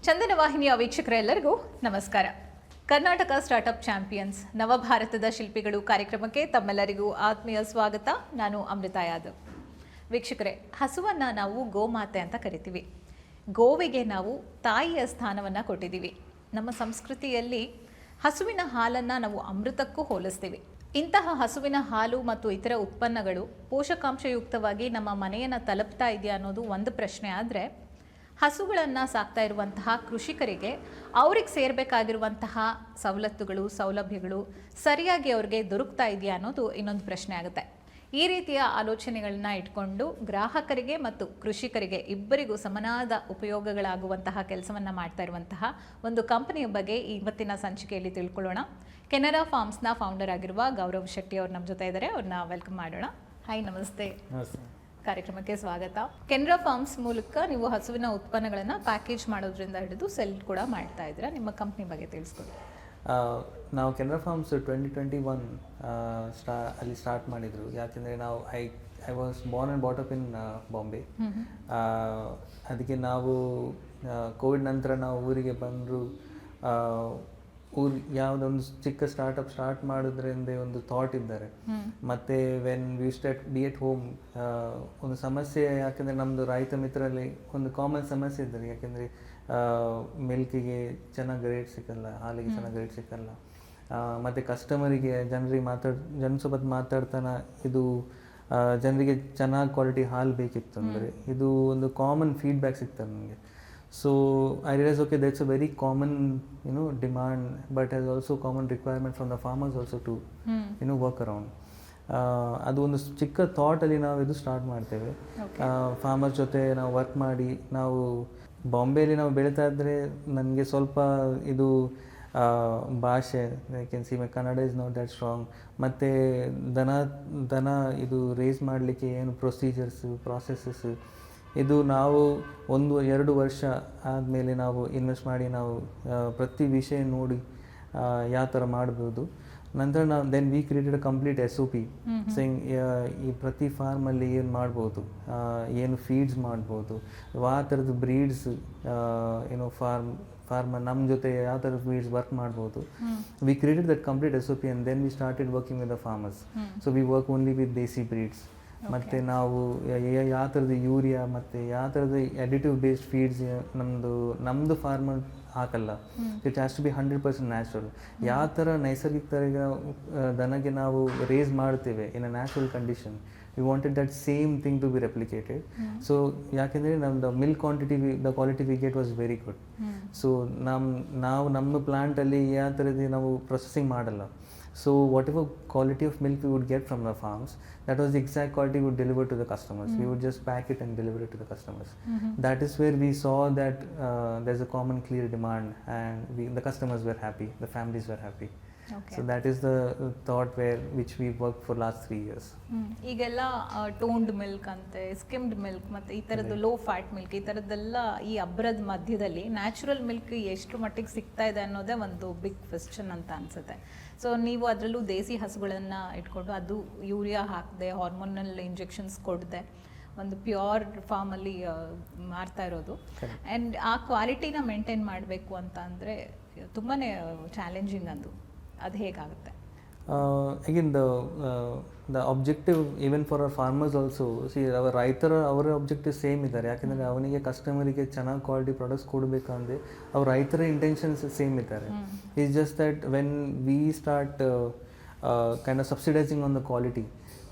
ಚಂದನ ವಾಹಿನಿಯ ವೀಕ್ಷಕರೆಲ್ಲರಿಗೂ ನಮಸ್ಕಾರ. Karnataka startup champions ನವಭಾರತದ ಶಿಲ್ಪಿಗಳು ಕಾರ್ಯಕ್ರಮಕ್ಕೆ ತಮ್ಮೆಲ್ಲರಿಗೂ ಆತ್ಮೀಯ ಸ್ವಾಗತ. ನಾನು ಅಮೃತ ಯಾದವ್. ವೀಕ್ಷಕರೇ, ಹಸುವನ್ನು ನಾವು ಗೋಮಾತೆ ಅಂತ ಕರಿತೀವಿ. ಗೋವಿಗೆ ನಾವು ತಾಯಿಯ ಸ್ಥಾನವನ್ನು ಕೊಟ್ಟಿದ್ದೀವಿ. ನಮ್ಮ ಸಂಸ್ಕೃತಿಯಲ್ಲಿ ಹಸುವಿನ ಹಾಲನ್ನು ನಾವು ಅಮೃತಕ್ಕೂ ಹೋಲಿಸ್ತೀವಿ. ಇಂತಹ ಹಸುವಿನ ಹಾಲು ಮತ್ತು ಇತರ ಉತ್ಪನ್ನಗಳು ಪೋಷಕಾಂಶಯುಕ್ತವಾಗಿ ನಮ್ಮ ಮನೆಯನ್ನು ತಲುಪ್ತಾ ಇದೆಯಾ ಅನ್ನೋದು ಒಂದು ಪ್ರಶ್ನೆ. ಆದರೆ ಹಸುಗಳನ್ನು ಸಾಕ್ತಾ ಇರುವಂತಹ ಕೃಷಿಕರಿಗೆ ಅವ್ರಿಗೆ ಸೇರಬೇಕಾಗಿರುವಂತಹ ಸವಲತ್ತುಗಳು, ಸೌಲಭ್ಯಗಳು ಸರಿಯಾಗಿ ಅವ್ರಿಗೆ ದೊರಕ್ತಾ ಇದೆಯಾ ಅನ್ನೋದು ಇನ್ನೊಂದು ಪ್ರಶ್ನೆ ಆಗುತ್ತೆ. ಈ ರೀತಿಯ ಆಲೋಚನೆಗಳನ್ನ ಇಟ್ಕೊಂಡು ಗ್ರಾಹಕರಿಗೆ ಮತ್ತು ಕೃಷಿಕರಿಗೆ ಇಬ್ಬರಿಗೂ ಸಮನಾದ ಉಪಯೋಗಗಳಾಗುವಂತಹ ಕೆಲಸವನ್ನು ಮಾಡ್ತಾ ಇರುವಂತಹ ಒಂದು ಕಂಪನಿಯ ಬಗ್ಗೆ ಇವತ್ತಿನ ಸಂಚಿಕೆಯಲ್ಲಿ ತಿಳ್ಕೊಳ್ಳೋಣ. ಕೆನರಾ ಫಾರ್ಮ್ಸ್ನ ಫೌಂಡರ್ ಆಗಿರುವ ಗೌರವ್ ಶೆಟ್ಟಿ ಅವರು ನಮ್ಮ ಜೊತೆ ಇದ್ದಾರೆ. ಅವ್ರನ್ನ ವೆಲ್ಕಮ್ ಮಾಡೋಣ. ಹಾಯ್, ನಮಸ್ತೆ. ಕಾರ್ಯಕ್ರಮಕ್ಕೆ ಸ್ವಾಗತ. ಕೆನರಾ ಫಾರ್ಮ್ಸ್ ಮೂಲಕ ನೀವು ಹಸುವಿನ ಉತ್ಪನ್ನಗಳನ್ನು ಪ್ಯಾಕೇಜ್ ಮಾಡೋದ್ರಿಂದ ಹಿಡಿದು ಸೆಲ್ ಕೂಡ ಮಾಡ್ತಾ ಇದ್ದೀರಾ. ನಿಮ್ಮ ಕಂಪ್ನಿ ಬಗ್ಗೆ ತಿಳಿಸ್ಕೊಡಿ. ನಾವು ಕೆನರಾ ಫಾರ್ಮ್ಸ್ 2021 ಅಲ್ಲಿ ಸ್ಟಾರ್ಟ್ ಮಾಡಿದರು. ಯಾಕೆಂದರೆ ನಾವು I was born and brought up in Bombay. ಅದಕ್ಕೆ ನಾವು ಕೋವಿಡ್ ನಂತರ ನಾವು ಊರಿಗೆ ಬಂದರು. ಯಾವುದೊಂದು ಚಿಕ್ಕ ಸ್ಟಾರ್ಟಪ್ ಸ್ಟಾರ್ಟ್ ಮಾಡೋದ್ರಿಂದ ಒಂದು ಥಾಟ್ ಇದ್ದಾರೆ. ಮತ್ತು when we B at home ಒಂದು ಸಮಸ್ಯೆ, ಯಾಕೆಂದರೆ ನಮ್ಮದು ರೈತ ಮಿತ್ರರಲ್ಲಿ ಒಂದು ಕಾಮನ್ ಸಮಸ್ಯೆ ಇದ್ದಾರೆ. ಯಾಕೆಂದರೆ ಮಿಲ್ಕಿಗೆ ಚೆನ್ನಾಗಿ ರೇಟ್ ಸಿಕ್ಕಲ್ಲ, ಹಾಲಿಗೆ ಚೆನ್ನಾಗಿ ರೇಟ್ ಸಿಕ್ಕಲ್ಲ. ಮತ್ತು ಕಸ್ಟಮರಿಗೆ ಜನ ಸೊಬತ್ತು ಮಾತಾಡ್ತಾನೆ ಇದು ಜನರಿಗೆ ಚೆನ್ನಾಗಿ ಕ್ವಾಲಿಟಿ ಹಾಲು ಬೇಕಿತ್ತು ಅಂದರೆ ಇದು ಒಂದು ಕಾಮನ್ ಫೀಡ್ಬ್ಯಾಕ್ ಸಿಗ್ತದೆ ನನಗೆ. So I realized, okay, that's a very common, demand, but has also common requirement from the farmers also to, work around. ಅದು ಒಂದು ಚಿಕ್ಕ ಥಾಟಲ್ಲಿ ನಾವು ಇದು ಸ್ಟಾರ್ಟ್ ಮಾಡ್ತೇವೆ. ಫಾರ್ಮರ್ಸ್ ಜೊತೆ ನಾವು ವರ್ಕ್ ಮಾಡಿ, ನಾವು ಬಾಂಬೆಯಲ್ಲಿ ನಾವು ಬೆಳೀತಾ ಇದ್ದರೆ ನನಗೆ ಸ್ವಲ್ಪ ಇದು ಭಾಷೆ, I can see my Kannada is not that strong. ಮತ್ತು ದನ ಇದು ರೇಸ್ ಮಾಡಲಿಕ್ಕೆ ಏನು ಪ್ರೊಸೀಜರ್ಸು, ಪ್ರಾಸೆಸಸ್ಸು, ಇದು ನಾವು 1-2 ವರ್ಷ ಆದಮೇಲೆ ನಾವು ಇನ್ವೆಸ್ಟ್ ಮಾಡಿ ನಾವು ಪ್ರತಿ ವಿಷಯ ನೋಡಿ ಯಾವ ಥರ ಮಾಡ್ಬೋದು. ನಂತರ ನಾವು then we created a complete SOP saying ಈ ಪ್ರತಿ ಫಾರ್ಮಲ್ಲಿ ಏನು ಮಾಡ್ಬೋದು, ಏನು ಫೀಡ್ಸ್ ಮಾಡ್ಬೋದು, ಯಾವ ಥರದ್ದು ಬ್ರೀಡ್ಸ್ ಫಾರ್ಮರ್ ನಮ್ಮ ಜೊತೆ ಯಾವ ಥರದ ಬ್ರೀಡ್ಸ್ ವರ್ಕ್ ಮಾಡ್ಬೋದು. We created that complete SOP and then we started working with the farmers. So we work only with desi breeds. ಮತ್ತು ನಾವು ಯಾವ ಥರದ ಯೂರಿಯಾ ಮತ್ತು ಯಾವ ಥರದ ಎಡಿಟಿವ್ ಬೇಸ್ಡ್ ಫೀಡ್ಸ್ ನಮ್ಮದು ಫಾರ್ಮರ್ ಹಾಕಲ್ಲ. It has to be 100% natural. ಯಾವ ಥರ ನೈಸರ್ಗಿಕ ಥರ ದನಗೆ ನಾವು ರೇಸ್ ಮಾಡ್ತೇವೆ in a natural condition, we wanted that same thing to be replicated. So ಯಾಕೆಂದರೆ ನಮ್ಮದು milk the quality we get was very good. So ನಮ್ಮ ಪ್ಲಾಂಟಲ್ಲಿ ಯಾವ ಥರದ್ದು ನಾವು ಪ್ರೊಸೆಸಿಂಗ್ ಮಾಡಲ್ಲ. So whatever quality of milk we would get from the farms, that was the exact quality we would deliver to the customers. We would just pack it and deliver it to the customers. That is where we saw that there's a common clear demand, and the customers were happy, the families were happy. Okay. So that is the thought which we worked for last 3 years. ಈಗೆಲ್ಲ toned milk ಅಂತೆ, skimmed milk ಮತ್ತು ಈ ಥರದ್ದು low fat milk, ಈ ಥರದ್ದೆಲ್ಲ ಈ ಅಬ್ರದ ಮಧ್ಯದಲ್ಲಿ natural milk ಎಷ್ಟು ಮಟ್ಟಿಗೆ ಸಿಗ್ತಾ ಇದೆ ಅನ್ನೋದೇ ಒಂದು ಬಿಗ್ ಕ್ವೆಶ್ಚನ್ ಅಂತ ಅನಿಸುತ್ತೆ. ಸೊ ನೀವು ಅದರಲ್ಲೂ ದೇಸಿ ಹಸುಗಳನ್ನು ಇಟ್ಕೊಂಡು ಅದು ಯೂರಿಯಾ ಹಾಕದೆ, ಹಾರ್ಮೋನಲ್ ಇಂಜೆಕ್ಷನ್ಸ್ ಕೊಡದೆ ಒಂದು ಪ್ಯೂರ್ ಫಾರ್ಮಲ್ಲಿ ಮಾರ್ತಾ ಇರೋದು. ಆ್ಯಂಡ್ ಆ ಕ್ವಾಲಿಟಿನ ಮೇಂಟೈನ್ ಮಾಡಬೇಕು ಅಂತ ಅಂದರೆ ತುಂಬಾ ಚಾಲೆಂಜಿಂಗ್. ಅದು ಹೇಗಾಗುತ್ತೆ? Again, the objective even for our farmers also, see ಅವರ objective ಸೇಮ್ ಇದ್ದಾರೆ. ಯಾಕೆಂದರೆ ಅವನಿಗೆ ಕಸ್ಟಮರಿಗೆ ಚೆನ್ನಾಗಿ ಕ್ವಾಲಿಟಿ ಪ್ರಾಡಕ್ಟ್ಸ್ ಕೊಡಬೇಕಂದ್ರೆ ಅವ್ರ ರೈತರ ಇಂಟೆನ್ಷನ್ಸ್ ಸೇಮ್ ಇದ್ದಾರೆ. It's just that when we start kind of subsidising on the quality,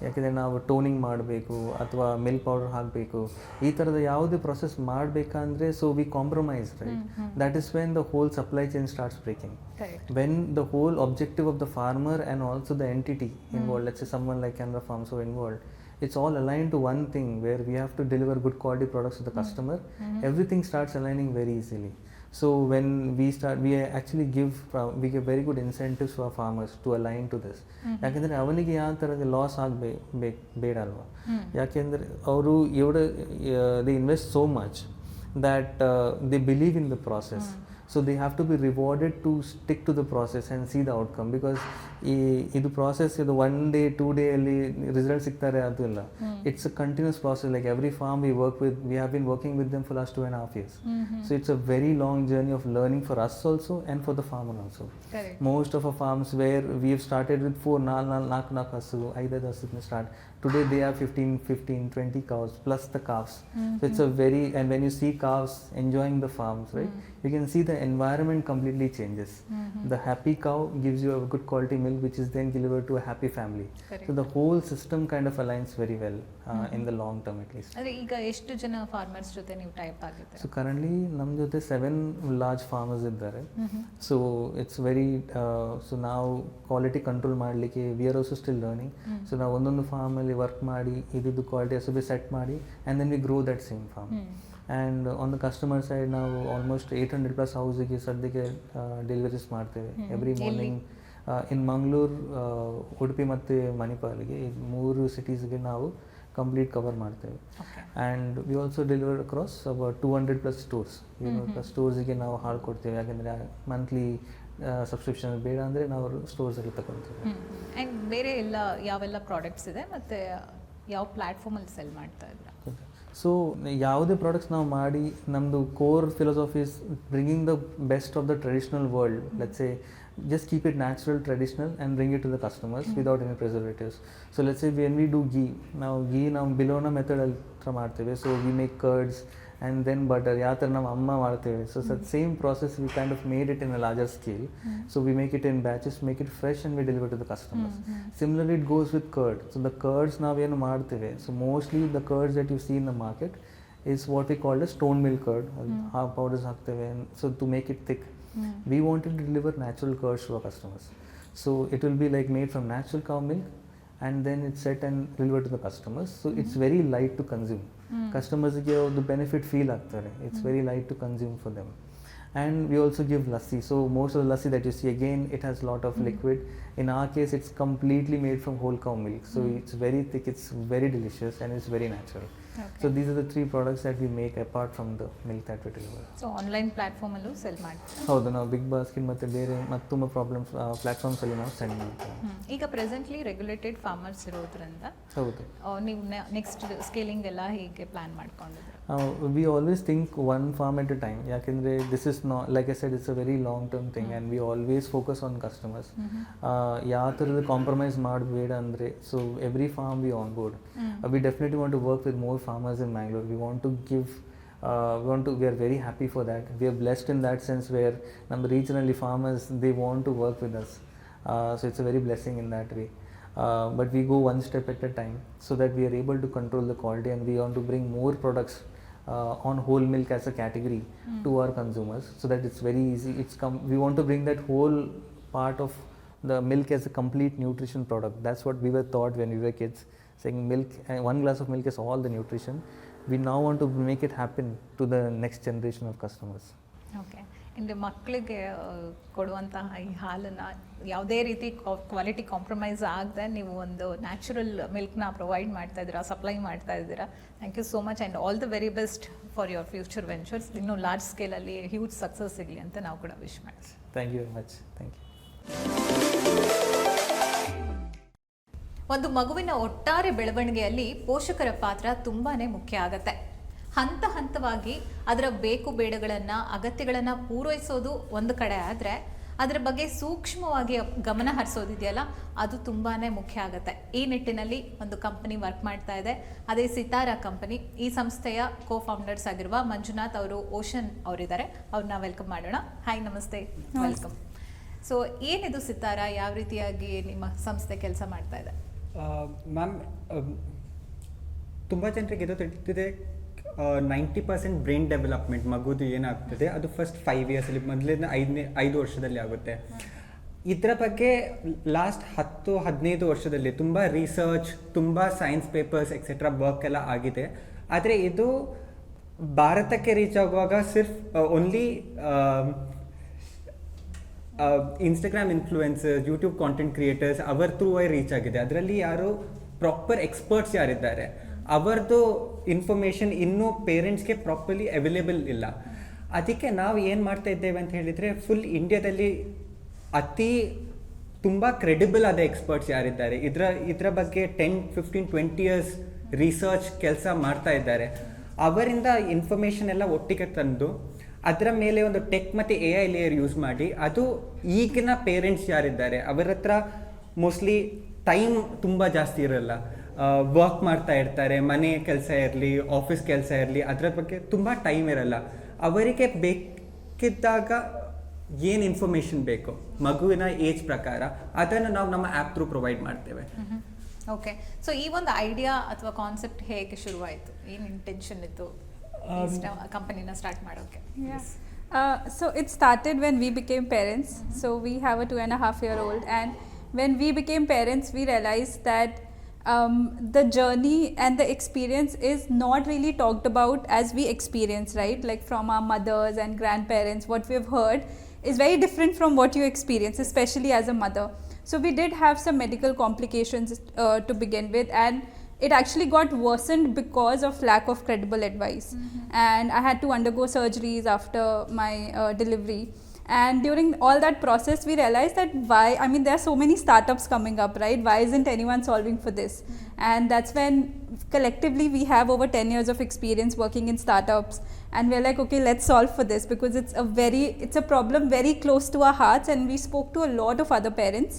ಯಾಕೆಂದರೆ ನಾವು ಟೋನಿಂಗ್ ಮಾಡಬೇಕು ಅಥವಾ ಮಿಲ್ಕ್ ಪೌಡರ್ ಹಾಕಬೇಕು, ಈ ಥರದ ಯಾವುದೇ ಪ್ರೊಸೆಸ್ ಮಾಡಬೇಕಂದ್ರೆ so we compromise, right? That is when the whole supply chain starts breaking. When the whole objective of the farmer and also the entity involved, let's say someone like Canara Farms who involved, it's all aligned to one thing where we have to deliver good quality products to the customer. Everything starts aligning very easily. So when we actually give very good incentives for our farmers to align to this. ಯಾಕೆಂದರೆ ಅವನಿಗೆ ಯಾವ ಥರದ loss ಬೇಡ ಅಲ್ವಾ? ಯಾಕೆಂದರೆ ಅವರು they invest so much that they believe in the process. So they have to be rewarded to stick to the process and see the outcome. Because ಇದು process ಇದು 1 day 2 day ಅಲ್ಲಿ ರಿಸಲ್ಟ್ ಸಿಗ್ತಾರೆ ಅದು ಇಲ್ಲ. It's a continuous process. Like every farm we work with, we have been working with them for last 2.5 years. So it's a very long journey of learning for us also and for the farmer also. Correct. Most of our farms where we have started with 4 ಹಸು 5 ಹಸು start. Today they have 15, 20 cows plus the calves. So it's a very, and when you see calves enjoying the farms, right, you can see the environment completely changes. The happy cow gives you a good quality milk which is then delivered to a happy family. Correct. So the whole system kind of aligns very well in the long term at least. ಅಂದರೆ ಈಗ ಎಷ್ಟು ಜನ farmers ಜೊತೆ ನೀವು type ಆಗಿದೆ? So currently ನಮ್ಮ ಜೊತೆ 7 large farmers ಇದ್ದಾರೆ. ಸೊ ಇಟ್ಸ್ ವೆರಿ, ಸೊ ನಾವು ಕ್ವಾಲಿಟಿ ಕಂಟ್ರೋಲ್ ಮಾಡಲಿಕ್ಕೆ we are also still learning. So ನಾವು ಒಂದೊಂದು ಫಾರ್ಮಲ್ಲಿ ವರ್ಕ್ ಮಾಡಿ ಇದ್ದು ಕ್ವಾಲಿಟಿ ಎಸ್ ಬಿ ಸೆಟ್ ಮಾಡಿ and then we grow that same farm. And on the customer side ನಾವು ಆಲ್ಮೋಸ್ಟ್ 800+ ಹೌಸಿಗೆ ಸದ್ಯಕ್ಕೆ ಡೆಲಿವರೀಸ್ ಮಾಡ್ತೇವೆ every morning. In Mangalore, Udupi ಮತ್ತು ಮಣಿಪಾಲಿಗೆ ಈ 3 ಸಿಟೀಸ್ಗೆ ನಾವು ಕಂಪ್ಲೀಟ್ ಕವರ್ ಮಾಡ್ತೇವೆ. And we also delivered across about 200+ stores. 200+ ಸ್ಟೋರ್ಸಿಗೆ ನಾವು ಹಾಳು ಕೊಡ್ತೇವೆ. ಯಾಕೆಂದರೆ ಮಂತ್ಲಿ ಸಬ್ಸ್ಕ್ರಿಪ್ಷನ್ ಬೇಡ ಅಂದರೆ ನಾವು ಸ್ಟೋರ್ಸಲ್ಲಿ ತಗೊಳ್ತೇವೆ. ಆ್ಯಂಡ್ ಬೇರೆ ಎಲ್ಲ ಯಾವೆಲ್ಲ ಪ್ರಾಡಕ್ಟ್ಸ್ ಇದೆ ಮತ್ತು ಯಾವ ಪ್ಲ್ಯಾಟ್ಫಾರ್ಮಲ್ಲಿ ಸೆಲ್ ಮಾಡ್ತಾ ಇದ್ದೀರಾ? ಸೊ ಯಾವುದೇ ಪ್ರಾಡಕ್ಟ್ಸ್ ನಾವು ಮಾಡಿ ನಮ್ಮದು core philosophy is bringing the best of the traditional world. Let's say just keep it natural, traditional and bring it to the customers without any preservatives. So let's say when we do ghee, now Bilona method ಅಲ್ಲಿ ಮಾಡ್ತೇವೆ. So we make curds and then butter. ಯಾವ ಥರ ನಮ್ಮ ಅಮ್ಮ ಮಾಡ್ತೇವೆ. So that same process we kind of made it in a larger scale. So we make it in batches, make it fresh and we deliver to the customers. Similarly it goes with curd. So the curds ನಾವೇನು ಮಾಡ್ತೇವೆ, so mostly the curds that you see in the market is what we call a stone milk curd. Powders ಹಾಕ್ತೇವೆ. So to make it thick, we wanted to deliver natural curds to our customers. So it will be like made from natural cow milk and then it's set and delivered to the customers. So it's very light to consume. Customers ಗೆ the benefit feel ಆಗ್ತಾರೆ. It's very light to consume for them. And we also give lassi. So most of the lassi that you see, again it has a lot of liquid. In our case it's completely made from whole cow milk. So it's very thick, it's very delicious and it's very natural. Okay. So these are the 3 products that we make apart from the milk that we deliver. So online ಪ್ಲ್ಯಾಟ್ಫಾರ್ಮಲ್ಲೂ sell ಮಾಡ್ತೀರಾ? ಹೌದು, ನಾವು big basket ಮತ್ತು ಬೇರೆ ಮತ್ತು ತುಂಬ ಪ್ಲ್ಯಾಟ್ಫಾರ್ಮ್ಸಲ್ಲಿ ನಾವು send ಮಾಡ್ತೇವೆ. ಈಗ ಪ್ರೆಸೆಂಟ್ಲಿ ರೆಗ್ಯುಲೇಟೆಡ್ ಫಾರ್ಮರ್ಸ್ ಇರೋದ್ರಿಂದ ಹೌದು, ನೀವು ನೆಕ್ಸ್ಟ್ ಸ್ಕೇಲಿಂಗ್ ಎಲ್ಲ ಹೀಗೆ ಪ್ಲ್ಯಾನ್ ಮಾಡ್ಕೊಂಡಿದ್ದೀರಾ? We always think 1 farm at a time. ಯಾಕೆಂದರೆ this is not, like I said, it's a very long term thing and we always focus on customers. ಯಾವ ಥರದ compromise ಮಾಡಬೇಡ ಅಂದರೆ, so every farm we on board. We definitely want to work with more farmers in Mangalore. We want to give, we are very happy for that. We are blessed in that sense where ನಮ್ಮ regionally farmers, they want to work with us. So it's a very blessing in that way. But we go one step at a time so that we are able to control the quality and we want to bring more products on whole milk as a category to our consumers so that it's very easy. We want to bring that whole part of the milk as a complete nutrition product. That's what we were taught when we were kids, saying milk, 1 glass of milk is all the nutrition. We now want to make it happen to the next generation of customers. Okay. ಇನ್ನು ಮಕ್ಕಳಿಗೆ ಕೊಡುವಂತಹ ಈ ಹಾಲನ್ನು ಯಾವುದೇ ರೀತಿ quality compromise ಆಗದೆ ನೀವು ಒಂದು ನ್ಯಾಚುರಲ್ ಮಿಲ್ಕ್ನ ಪ್ರೊವೈಡ್ ಮಾಡ್ತಾ ಇದ್ದೀರಾ, ಸಪ್ಲೈ ಮಾಡ್ತಾ ಇದ್ದೀರಾ. Thank you so much and all the very best for your future ventures. ಇನ್ನೂ ಲಾರ್ಜ್ ಸ್ಕೇಲಲ್ಲಿ ಹ್ಯೂಜ್ ಸಕ್ಸಸ್ ಸಿಗಲಿ ಅಂತ ನಾವು ಕೂಡ ವಿಶ್ ಮಾಡ್ತೀವಿ. Thank you very much. Thank you. ಒಂದು ಮಗುವಿನ ಒಟ್ಟಾರೆ ಬೆಳವಣಿಗೆಯಲ್ಲಿ ಪೋಷಕರ ಪಾತ್ರ ತುಂಬಾನೇ ಮುಖ್ಯ ಆಗತ್ತೆ. ಹಂತ ಹಂತವಾಗಿ ಅದರ ಬೇಕು ಬೇಡಗಳನ್ನು, ಅಗತ್ಯಗಳನ್ನು ಪೂರೈಸೋದು ಒಂದು ಕಡೆ ಆದರೆ ಅದರ ಬಗ್ಗೆ ಸೂಕ್ಷ್ಮವಾಗಿ ಗಮನ ಹರಿಸೋದಿದೆಯಲ್ಲ, ಅದು ತುಂಬಾನೇ ಮುಖ್ಯ ಆಗುತ್ತೆ. ಈ ನಿಟ್ಟಿನಲ್ಲಿ ಒಂದು ಕಂಪನಿ ವರ್ಕ್ ಮಾಡ್ತಾ ಇದೆ, ಅದೇ ಸಿತಾರಾ ಕಂಪನಿ. ಈ ಸಂಸ್ಥೆಯ ಕೋ-ಫೌಂಡರ್ಸ್ ಆಗಿರುವ ಮಂಜುನಾಥ್ ಅವರು, ಓಷನ್ ಅವರಿದ್ದಾರೆ. ಅವ್ರನ್ನ ವೆಲ್ಕಮ್ ಮಾಡೋಣ. ಹಾಯ್, ನಮಸ್ತೆ, ವೆಲ್ಕಮ್. ಸೊ ಏನಿದು ಸಿತಾರಾ, ಯಾವ ರೀತಿಯಾಗಿ ನಿಮ್ಮ ಸಂಸ್ಥೆ ಕೆಲಸ ಮಾಡ್ತಾ ಇದೆ? ಮ್ಯಾಮ್, ತುಂಬ ಜನರಿಗೆ ಇದು ತಿಳಿದಿದೆ, 90% ಬ್ರೈನ್ ಡೆವಲಪ್ಮೆಂಟ್ ಮಗುದು ಏನಾಗ್ತದೆ ಅದು ಫಸ್ಟ್ 5 yearsಲ್ಲಿ, ಮೊದಲಿನ 5 ವರ್ಷದಲ್ಲಿ ಆಗುತ್ತೆ. ಇದರ ಬಗ್ಗೆ ಲಾಸ್ಟ್ 10-15 ವರ್ಷದಲ್ಲಿ ತುಂಬ ರಿಸರ್ಚ್, ತುಂಬ ಸೈನ್ಸ್ ಪೇಪರ್ಸ್ ಎಕ್ಸೆಟ್ರಾ ವರ್ಕ್ ಎಲ್ಲ ಆಗಿದೆ. ಆದರೆ ಇದು ಭಾರತಕ್ಕೆ ರೀಚ್ ಆಗುವಾಗ ಸಿರ್ಫ್ only Instagram influencers, YouTube content creators ಅವರ ಥ್ರೂ ರೀಚ್ ಆಗಿದೆ. ಅದರಲ್ಲಿ ಯಾರು ಪ್ರಾಪರ್ ಎಕ್ಸ್ಪರ್ಟ್ಸ್ ಯಾರಿದ್ದಾರೆ ಅವರದ್ದು ಇನ್ಫಾರ್ಮೇಷನ್ ಇನ್ನೂ ಪೇರೆಂಟ್ಸ್ಗೆ ಪ್ರಾಪರ್ಲಿ ಅವೈಲೇಬಲ್ ಇಲ್ಲ. ಅದಕ್ಕೆ ನಾವು ಏನು ಮಾಡ್ತಾ ಇದ್ದೇವೆ ಅಂತ ಹೇಳಿದರೆ ಫುಲ್ ಇಂಡಿಯಾದಲ್ಲಿ ತುಂಬ ಕ್ರೆಡಿಬಲ್ ಆದ ಎಕ್ಸ್ಪರ್ಟ್ಸ್ ಯಾರಿದ್ದಾರೆ ಇದರ ಬಗ್ಗೆ 10-15-20 ಇಯರ್ಸ್ ರಿಸರ್ಚ್ ಕೆಲಸ ಮಾಡ್ತಾ ಇದ್ದಾರೆ. ಅವರಿಂದ ಇನ್ಫಾರ್ಮೇಷನ್ ಎಲ್ಲ ಒಟ್ಟಿಗೆ ತಂದು ಅದರ ಮೇಲೆ ಒಂದು ಟೆಕ್ ಮತ್ತು AI ಲೇಯರ್ ಯೂಸ್ ಮಾಡಿ, ಅದು ಈಗಿನ ಪೇರೆಂಟ್ಸ್ ಯಾರಿದ್ದಾರೆ ಅವರ ಹತ್ರ ಮೋಸ್ಟ್ಲಿ ಟೈಮ್ ತುಂಬ ಜಾಸ್ತಿ ಇರಲ್ಲ, ವರ್ಕ್ ಮಾಡ್ತಾ ಇರ್ತಾರೆ, ಮನೆ ಕೆಲಸ ಇರಲಿ ಆಫೀಸ್ ಕೆಲಸ ಇರಲಿ, ಅದರ ಬಗ್ಗೆ ತುಂಬ ಟೈಮ್ ಇರಲ್ಲ. ಅವರಿಗೆ ಬೇಕಿದ್ದಾಗ ಏನು ಇನ್ಫಾರ್ಮೇಷನ್ ಬೇಕು ಮಗುವಿನ ಏಜ್ ಪ್ರಕಾರ ಅದನ್ನು ನಾವು ನಮ್ಮ ಆ್ಯಪ್ ಥ್ರೂ ಪ್ರೊವೈಡ್ ಮಾಡ್ತೇವೆ. ಓಕೆ, ಸೊ ಈ ಒಂದು ಐಡಿಯಾ ಅಥವಾ ಕಾನ್ಸೆಪ್ಟ್ ಹೇಗೆ ಶುರುವಾಯಿತು, ಏನು ಇಂಟೆನ್ಷನ್ ಇತ್ತು ಕಂಪನಿನ ಸ್ಟಾರ್ಟ್ ಮಾಡೋಕ್ಕೆ? So it started when we became parents. So we have a 2.5-year-old, and when we became parents, we realized that the journey and the experience is not really talked about as we experience, right? Like from our mothers and grandparents, what we've heard is very different from what you experience, especially as a mother. So we did have some medical complications to begin with, and it actually got worsened because of lack of credible advice. And I had to undergo surgeries after my delivery. And during all that process, we realized that there are so many startups coming up, right? Why isn't anyone solving for this? And that's when collectively we have over 10 years of experience working in startups, and we're like, okay, let's solve for this, because it's a problem very close to our hearts. And we spoke to a lot of other parents,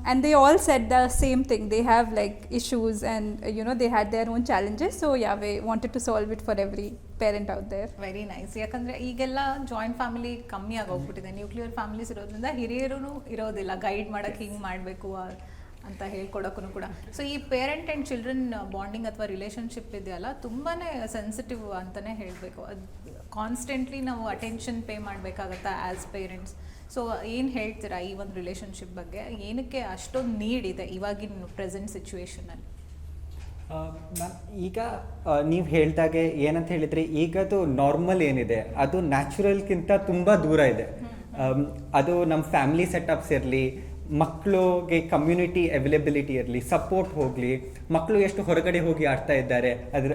and they all said the same thing. They have like issues, and they had their own challenges. So yeah, we wanted to solve it for every parent out there. Very nice. ಯಾಕಂದರೆ ಈಗೆಲ್ಲ joint family ಕಮ್ಮಿ ಆಗೋಗ್ಬಿಟ್ಟಿದೆ, nuclear families ಇರೋದ್ರಿಂದ ಹಿರಿಯರೂ ಇರೋದಿಲ್ಲ guide ಮಾಡೋಕ್ಕೆ ಹಿಂಗೆ ಮಾಡಬೇಕು ಅಂತ ಹೇಳ್ಕೊಡೋಕ್ಕೂ ಕೂಡ. ಸೊ ಈ ಪೇರೆಂಟ್ ಆ್ಯಂಡ್ ಚಿಲ್ಡ್ರನ್ ಬಾಂಡಿಂಗ್ ಅಥವಾ ರಿಲೇಷನ್ಶಿಪ್ ಇದೆಯಲ್ಲ ತುಂಬಾ ಸೆನ್ಸಿಟಿವ್ ಅಂತಲೇ ಹೇಳಬೇಕು. ಅದು ಕಾನ್ಸ್ಟೆಂಟ್ಲಿ ನಾವು ಅಟೆನ್ಷನ್ ಪೇ ಮಾಡಬೇಕಾಗತ್ತಾ ಆ್ಯಸ್ ಪೇರೆಂಟ್ಸ್. ಸೊ ಏನು ಹೇಳ್ತೀರಾ ಈ ಒಂದು ರಿಲೇಷನ್ಶಿಪ್ ಬಗ್ಗೆ, ಏನಕ್ಕೆ ಅಷ್ಟೊಂದು ನೀಡ್ ಇದೆ ಇವಾಗಿನ ಪ್ರೆಸೆಂಟ್ ಸಿಚುವೇಶನಲ್ಲಿ? ಮ್ಯಾಮ್, ಈಗ ನೀವು ಹೇಳ್ದಾಗೆ ಏನಂತ ಹೇಳಿದರೆ, ಈಗದು ನಾರ್ಮಲ್ ಏನಿದೆ ಅದು ನ್ಯಾಚುರಲ್ಗಿಂತ ತುಂಬ ದೂರ ಇದೆ. ಅದು ನಮ್ಮ ಫ್ಯಾಮಿಲಿ ಸೆಟಪ್ಸ್ ಇರಲಿ, ಮಕ್ಕಳಿಗೆ ಕಮ್ಯುನಿಟಿ ಅವೈಲೇಬಿಲಿಟಿ ಇರಲಿ, ಸಪೋರ್ಟ್ ಹೋಗಲಿ, ಮಕ್ಕಳು ಎಷ್ಟು ಹೊರಗಡೆ ಹೋಗಿ ಆಡ್ತಾ ಇದ್ದಾರೆ, ಅದರ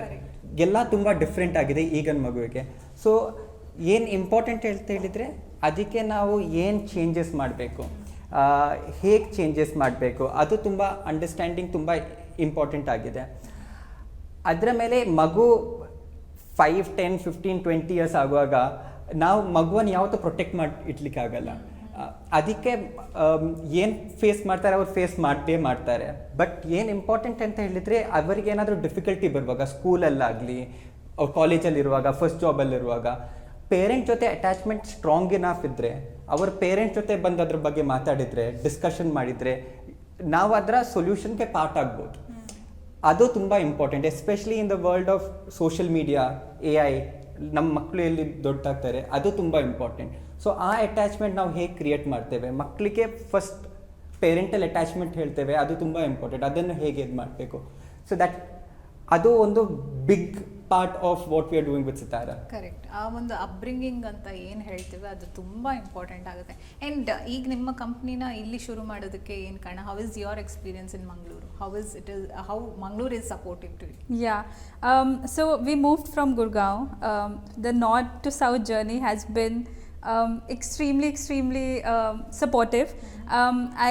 ಎಲ್ಲ ತುಂಬ ಡಿಫ್ರೆಂಟ್ ಆಗಿದೆ ಈಗಿನ ಮಗುವಿಗೆ. ಸೊ ಏನು ಇಂಪಾರ್ಟೆಂಟ್ ಹೇಳಿದರೆ, ಅದಕ್ಕೆ ನಾವು ಏನು ಚೇಂಜಸ್ ಮಾಡಬೇಕು, ಹೇಗೆ ಚೇಂಜಸ್ ಮಾಡಬೇಕು, ಅದು ತುಂಬ ಅಂಡರ್ಸ್ಟ್ಯಾಂಡಿಂಗ್ ತುಂಬ ಇಂಪಾರ್ಟೆಂಟ್ ಆಗಿದೆ. ಅದರ ಮೇಲೆ ಮಗು 5, 10, 15, 20 ಇಯರ್ಸ್ ಆಗುವಾಗ ನಾವು ಮಗುವನ್ನು ಯಾವತ್ತೂ ಪ್ರೊಟೆಕ್ಟ್ ಮಾಡಿ ಇಡ್ಲಿಕ್ಕಾಗಲ್ಲ. ಅದಕ್ಕೆ ಏನು ಫೇಸ್ ಮಾಡ್ತಾರೆ ಅವ್ರು ಫೇಸ್ ಮಾಡ್ತಾರೆ. ಬಟ್ ಏನು ಇಂಪಾರ್ಟೆಂಟ್ ಅಂತ ಹೇಳಿದರೆ, ಅವರಿಗೇನಾದರೂ ಡಿಫಿಕಲ್ಟಿ ಬರುವಾಗ ಸ್ಕೂಲಲ್ಲಾಗಲಿ ಅವ್ರು ಕಾಲೇಜಲ್ಲಿರುವಾಗ ಫಸ್ಟ್ ಜಾಬಲ್ಲಿರುವಾಗ ಪೇರೆಂಟ್ ಜೊತೆ ಅಟ್ಯಾಚ್ಮೆಂಟ್ ಸ್ಟ್ರಾಂಗ್ ಇನಫ್ ಇದ್ದರೆ, ಅವ್ರ ಪೇರೆಂಟ್ ಜೊತೆ ಬಂದು ಅದ್ರ ಬಗ್ಗೆ ಮಾತಾಡಿದರೆ, ಡಿಸ್ಕಷನ್ ಮಾಡಿದರೆ, ನಾವು ಅದರ ಸೊಲ್ಯೂಷನ್ಗೆ ಪಾರ್ಟ್ ಆಗ್ಬೋದು. ಅದು ತುಂಬ important, especially in the world of social media, AI, ನಮ್ಮ ಮಕ್ಕಳು ಎಲ್ಲಿ ದೊಡ್ಡಾಗ್ತಾರೆ, ಅದು ತುಂಬ ಇಂಪಾರ್ಟೆಂಟ್. ಸೊ ಆ ಅಟ್ಯಾಚ್ಮೆಂಟ್ ನಾವು ಹೇಗೆ ಕ್ರಿಯೇಟ್ ಮಾಡ್ತೇವೆ, ಮಕ್ಕಳಿಗೆ ಫಸ್ಟ್ ಪೇರೆಂಟಲ್ ಅಟ್ಯಾಚ್ಮೆಂಟ್ ಹೇಳ್ತೇವೆ, ಅದು ತುಂಬ ಇಂಪಾರ್ಟೆಂಟ್. ಅದನ್ನು ಹೇಗೆ ಇದು ಮಾಡಬೇಕು, ಸೊ ಅದು ಒಂದು big part of what we are doing with Sitara. Correct. ಆ ಒಂದು ಅಪ್ಬ್ರಿಂಗಿಂಗ್ ಅಂತ ಏನು ಹೇಳ್ತೀವಿ ಅದು ತುಂಬ ಇಂಪಾರ್ಟೆಂಟ್ ಆಗುತ್ತೆ. ಆ್ಯಂಡ್ ಈಗ ನಿಮ್ಮ ಕಂಪ್ನಿನ ಇಲ್ಲಿ ಶುರು ಮಾಡೋದಕ್ಕೆ ಏನು ಕಾರಣ? How is your experience in Mangalore? How Mangalore is supportive to you? Yeah. So we moved from Gurgaon. The north to south journey has been extremely supportive.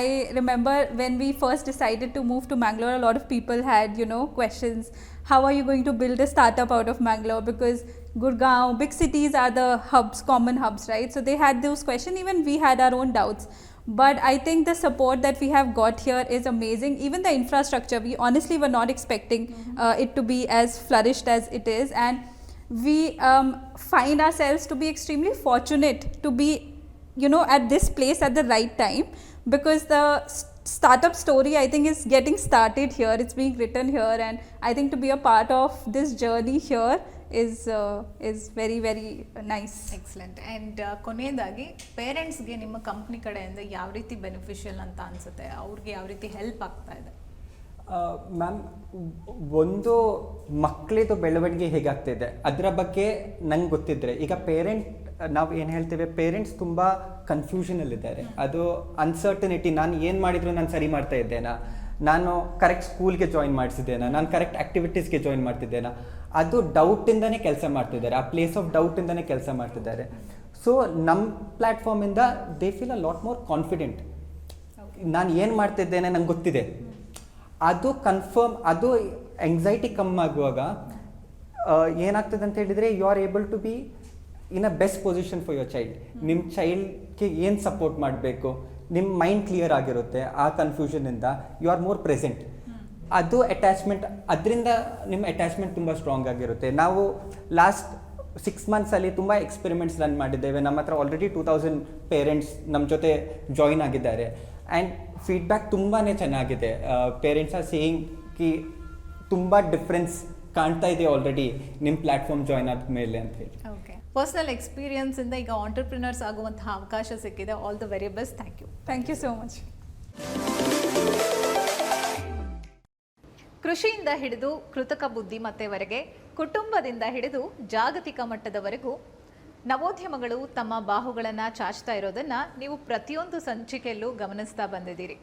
I remember when we first decided to move to Mangalore, a lot of people had questions. How are you going to build a startup out of Mangalore? Because Gurgaon, big cities are the hubs, common hubs, right? So they had those questions. Even we had our own doubts. But I think the support that we have got here is amazing. Even the infrastructure, we honestly were not expecting it to be as flourished as it is. And we find ourselves to be extremely fortunate to be, at this place at the right time, because the startup story, I think, is getting started here. It's being written here, and I think to be a part of this journey here is very, very nice. Excellent. And ಕೊನೆಯದಾಗಿ ಪೇರೆಂಟ್ಸ್ಗೆ ನಿಮ್ಮ company ಕಡೆಯಿಂದ ಯಾವ ರೀತಿ beneficial ಅಂತ ಅನಿಸುತ್ತೆ, ಅವ್ರಿಗೆ ಯಾವ ರೀತಿ ಹೆಲ್ಪ್ ಆಗ್ತಾ ಇದೆ? ಮ್ಯಾಮ್, ಒಂದು ಮಕ್ಕಳಿದು ಬೆಳವಣಿಗೆ ಹೇಗಾಗ್ತಿದೆ ಅದರ ಬಗ್ಗೆ ನಂಗೆ ಗೊತ್ತಿದ್ದರೆ, ಈಗ ನಾವು ಏನು ಹೇಳ್ತೇವೆ, ಪೇರೆಂಟ್ಸ್ ತುಂಬ ಕನ್ಫ್ಯೂಷನಲ್ಲಿದ್ದಾರೆ. ಅದು ಅನ್ಸರ್ಟನಿಟಿ, ನಾನು ಏನು ಮಾಡಿದ್ರು ನಾನು ಸರಿ ಮಾಡ್ತಾ ಇದ್ದೇನಾ, ನಾನು ಕರೆಕ್ಟ್ ಸ್ಕೂಲ್ಗೆ ಜಾಯಿನ್ ಮಾಡಿಸಿದ್ದೇನಾ, ನಾನು ಕರೆಕ್ಟ್ ಆ್ಯಕ್ಟಿವಿಟೀಸ್ಗೆ ಜಾಯಿನ್ ಮಾಡ್ತಿದ್ದೇನಾ, ಅದು ಡೌಟಿಂದನೇ ಕೆಲಸ ಮಾಡ್ತಿದ್ದಾರೆ, ಆ ಪ್ಲೇಸ್ ಆಫ್ ಡೌಟಿಂದನೇ ಕೆಲಸ ಮಾಡ್ತಿದ್ದಾರೆ. ಸೊ ನಮ್ಮ ಪ್ಲ್ಯಾಟ್ಫಾರ್ಮಿಂದ they feel a lot more confident. ನಾನು ಏನು ಮಾಡ್ತಿದ್ದೇನೆ ನಂಗೆ ಗೊತ್ತಿದೆ, ಅದು ಕನ್ಫರ್ಮ್, ಅದು ಎಂಗ್ಸೈಟಿ ಕಮ್ಮಿ ಆಗುವಾಗ ಏನಾಗ್ತದೆ ಅಂತ ಹೇಳಿದರೆ you are able to be in a best position for your child. ನಿಮ್ಮ ಚೈಲ್ಡ್ಗೆ ಏನು ಸಪೋರ್ಟ್ ಮಾಡಬೇಕು, ನಿಮ್ಮ ಮೈಂಡ್ ಕ್ಲಿಯರ್ ಆಗಿರುತ್ತೆ. ಆ ಕನ್ಫ್ಯೂಷನಿಂದ ಯು ಆರ್ ಮೋರ್ ಪ್ರೆಸೆಂಟ್. ಅದು ಅಟ್ಯಾಚ್ಮೆಂಟ್, ಅದರಿಂದ ನಿಮ್ಮ ಅಟ್ಯಾಚ್ಮೆಂಟ್ ತುಂಬ ಸ್ಟ್ರಾಂಗ್ ಆಗಿರುತ್ತೆ. ನಾವು ಲಾಸ್ಟ್ 6 ಮಂತ್ಸಲ್ಲಿ ತುಂಬ ಎಕ್ಸ್ಪೆರಿಮೆಂಟ್ಸ್ ರನ್ ಮಾಡಿದ್ದೇವೆ. ನಮ್ಮ ಹತ್ರ ಆಲ್ರೆಡಿ 2000 ಪೇರೆಂಟ್ಸ್ ನಮ್ಮ ಜೊತೆ ಜಾಯಿನ್ ಆಗಿದ್ದಾರೆ ಆ್ಯಂಡ್ ಫೀಡ್ಬ್ಯಾಕ್ ತುಂಬಾ ಚೆನ್ನಾಗಿದೆ. ಪೇರೆಂಟ್ಸ್ ಆರ್ ಸೇಯಿಂಗ್ ಕಿ ತುಂಬ ಡಿಫ್ರೆನ್ಸ್ ಕಾಣ್ತಾ ಇದೆ ಆಲ್ರೆಡಿ ನಿಮ್ಮ ಪ್ಲ್ಯಾಟ್ಫಾರ್ಮ್ ಜಾಯಿನ್ ಆದ ಮೇಲೆ ಅಂತ ಹೇಳಿ. ಓಕೆ, ಪರ್ಸನಲ್ ಎಕ್ಸ್ಪೀರಿಯನ್ಸಿಂದ ಈಗ ಆಂಟರ್ಪ್ರಿನರ್ಸ್ ಆಗುವಂತಹ ಅವಕಾಶ ಸಿಕ್ಕಿದೆ. All the very best. Thank you. Thank you so much. ಕೃಷಿಯಿಂದ ಹಿಡಿದು ಕೃತಕ ಬುದ್ಧಿಮತ್ತೆವರೆಗೆ, ಕುಟುಂಬದಿಂದ ಹಿಡಿದು ಜಾಗತಿಕ ಮಟ್ಟದವರೆಗೂ ನವೋದ್ಯಮಗಳು ತಮ್ಮ ಬಾಹುಗಳನ್ನು ಚಾಚ್ತಾ ಇರೋದನ್ನು ನೀವು ಪ್ರತಿಯೊಂದು ಸಂಚಿಕೆಯಲ್ಲೂ ಗಮನಿಸ್ತಾ ಬಂದಿದ್ದೀರಿ.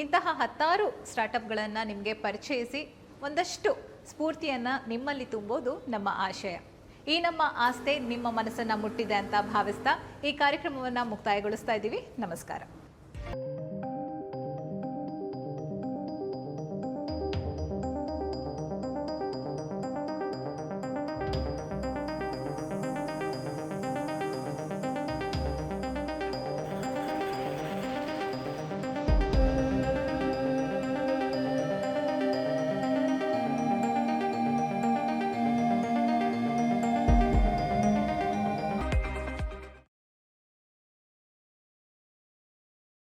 ಇಂತಹ 10 ಸ್ಟಾರ್ಟಪ್ಗಳನ್ನು ನಿಮಗೆ ಪರಿಚಯಿಸಿ ಒಂದಷ್ಟು ಸ್ಫೂರ್ತಿಯನ್ನು ನಿಮ್ಮಲ್ಲಿ ತುಂಬೋದು ನಮ್ಮ ಆಶಯ. ಈ ನಮ್ಮ ಆಸ್ತೆ ನಿಮ್ಮ ಮನಸ್ಸನ್ನು ಮುಟ್ಟಿದೆ ಅಂತ ಭಾವಿಸ್ತಾ ಈ ಕಾರ್ಯಕ್ರಮವನ್ನು ಮುಕ್ತಾಯಗೊಳಿಸ್ತಾ ಇದ್ದೀವಿ. ನಮಸ್ಕಾರ.